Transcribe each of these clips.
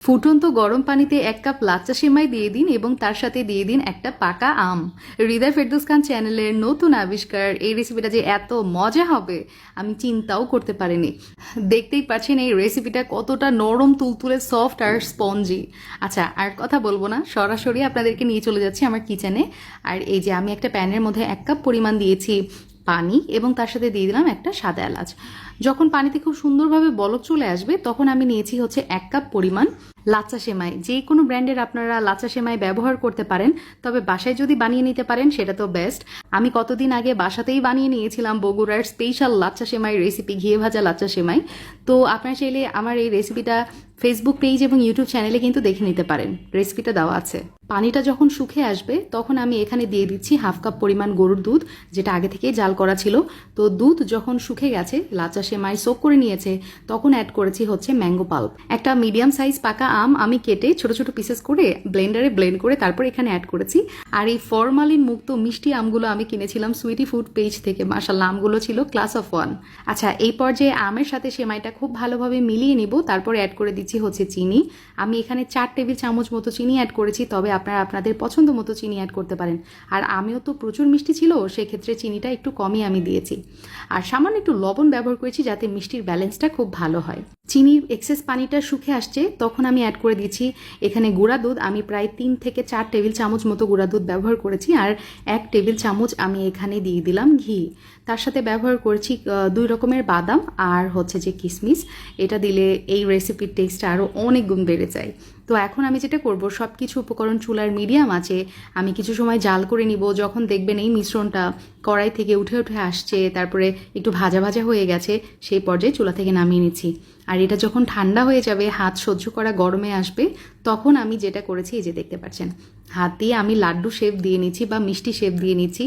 ফুটন্ত গরম পানিতে 1 কাপ লাচ্চা সেমাই দিয়ে দিন এবং তার সাথে দিয়ে দিন একটা পাকা আম। হৃদয় ফেরদৌস খান চ্যানেলের নতুন আবিষ্কার। এই রেসিপিটা যে এত মজা হবে আমি চিন্তাও করতে পারিনি। দেখতেই পাচ্ছেন এই রেসিপিটা কতটা নরম, তুলতুলে, সফট আর স্পঞ্জি। আচ্ছা, আর কথা বলবো না, সরাসরি আপনাদেরকে নিয়ে চলে যাচ্ছি আমার কিচেনে। আর এই যে আমি একটা প্যানের মধ্যে 1 কাপ পরিমাণ দিয়েছি পানি এবং তার সাথে দিয়ে দিলাম একটা সাদা এলাচ। যখন পানিতে খুব সুন্দরভাবে বলক চলে আসবে তখন আমি নিয়েছি হচ্ছে 1 কাপ পরিমাণ লাচ্চা সেমাই। যে কোনো ব্র্যান্ডের আপনারা লাচ্চা সেমাই ব্যবহার করতে পারেন, তবে বাসায় যদি বানিয়ে নিতে পারেন সেটা তো বেস্ট। আমি কতদিন আগে বাসাতেই বানিয়ে নিয়েছিলাম বগুড়ার স্পেশাল লাচ্চা সেমাই রেসিপি, ঘিয়ে ভাজা লাচ্চা সেমাই। তো আপনারা চাইলে আমার এই রেসিপিটা ফেসবুক পেজ এবং ইউটিউব চ্যানেলে কিন্তু দেখে নিতে পারেন, রেসিপিটা দেওয়া আছে। পানিটা যখন শুকিয়ে আসবে তখন আমি এখানে দিয়ে দিচ্ছি 1/2 কাপ পরিমাণ গরুর দুধ, যেটা আগে থেকেই জাল করা ছিল। তো দুধ যখন শুকিয়ে গেছে, লাচ্চা সেমাই সোক করে নিয়েছে, তখন অ্যাড করেছি হচ্ছে ম্যাঙ্গো পাল্প। একটা মিডিয়াম সাইজ পাকা আম আমি কেটে ছোট ছোট পিসেস করে ব্লেন্ডারে ব্লেন্ড করে তারপর এখানে অ্যাড করেছি। আর এই ফরমালিন মুক্ত মিষ্টি আমগুলো আমি কিনেছিলাম সুইটি ফুড পেজ থেকে। মাশাআল্লাহ, আমগুলো ছিল ক্লাস অফ 1। আচ্ছা, এই পর্যায়ে আমের সাথে সেমাইটা খুব ভালোভাবে মিলিয়ে নিব। তারপর অ্যাড করে দিচ্ছি হচ্ছে চিনি। আমি এখানে 4 টেবিল চামচ মতো চিনি অ্যাড করেছি, তবে আপনারা আপনাদের পছন্দ মতো চিনি অ্যাড করতে পারেন। আর আমিও তো প্রচুর মিষ্টি ছিল, সেক্ষেত্রে চিনিটা একটু কমই আমি দিয়েছি। আর সামান্য একটু লবণ ব্যবহার করেছি যাতে মিষ্টির ব্যালেন্সটা খুব ভালো হয়। চিনির এক্সেস পানিটা শুকিয়ে আসছে তখন আমি অ্যাড করে দিচ্ছি এখানে গুঁড়া দুধ। আমি প্রায় 3 থেকে 4 টেবিল চামচ মতো গুঁড়া দুধ ব্যবহার করেছি। আর 1 টেবিল চামচ আমি এখানে দিয়ে দিলাম ঘি। তার সাথে ব্যবহার করেছি 2 রকমের বাদাম আর হচ্ছে যে কিশমিশ। এটা দিলে এই রেসিপির টেস্টটা আরও অনেক গুণ বেড়ে যায়। তো এখন আমি যেটা করব, সব কিছু উপকরণ চুলার মিডিয়াম আছে আমি কিছু সময় জাল করে নিব। যখন দেখবেন এই মিশ্রণটা কড়াই থেকে উঠে উঠে আসছে, তারপরে একটু ভাজা ভাজা হয়ে গেছে, সেই পর্যায়ে চুলা থেকে নামিয়ে নিচ্ছি। আর এটা যখন ঠান্ডা হয়ে যাবে, হাত সহ্য করা গরমে আসবে, তখন আমি যেটা করেছি এই যে দেখতে পাচ্ছেন, হাত দিয়ে আমি লাড্ডু শেপ দিয়ে নিচ্ছি বা মিষ্টি শেপ দিয়ে নিচ্ছি।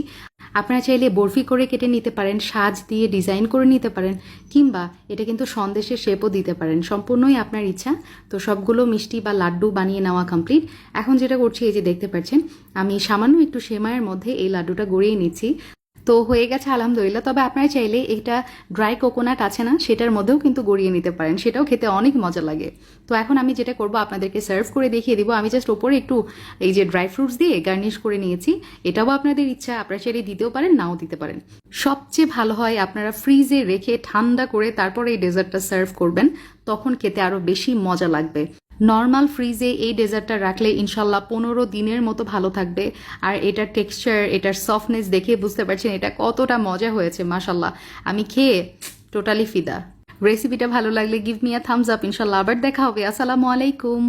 আপনারা চাইলে বরফি করে কেটে নিতে পারেন, সাজ দিয়ে ডিজাইন করে নিতে পারেন, কিংবা এটা কিন্তু সন্দেশের শেপও দিতে পারেন, সম্পূর্ণই আপনার ইচ্ছা। তো সবগুলো মিষ্টি বা লাড্ডু বানিয়ে নেওয়া কমপ্লিট। এখন যেটা করছি এই যে দেখতে পাচ্ছেন, আমি সামান্য একটু সেমাইয়ের মধ্যে এই লাড্ডুটা গড়িয়ে নিচ্ছি। তো হয়ে গেছে আলহামদুলিল্লাহ। তবে আপনারা চাইলে এটা ড্রাই কোকোনাট আছে না, সেটার মধ্যেও কিন্তু গড়িয়ে নিতে পারেন, সেটাও খেতে অনেক মজা লাগে। তো এখন আমি যেটা করব, আপনাদেরকে সার্ভ করে দেখিয়ে দিব। আমি জাস্ট ওপরে একটু এই যে ড্রাই ফ্রুটস দিয়ে গার্নিশ করে নিয়েছি। এটাও আপনাদের ইচ্ছা, আপনারা চাইলে দিতেও পারেন, নাও দিতে পারেন। সবচেয়ে ভালো হয় আপনারা ফ্রিজে রেখে ঠান্ডা করে তারপরে এই ডেজার্টটা সার্ভ করবেন, তখন খেতে আরও বেশি মজা লাগবে। নর্মাল ফ্রিজে এই ডেজার্টটা রাখলে ইনশাল্লাহ 15 দিনের মতো ভালো থাকবে। আর এটার টেক্সচার, এটার সফটনেস দেখে বুঝতে পারছেন এটা কতটা মজা হয়েছে। মাশাল্লাহ, আমি খেয়ে টোটালি ফিদা। রেসিপিটা ভালো লাগলে give me a Thums up. ইনশাল্লাহ আবার দেখা হবে। আসসালামু আলাইকুম।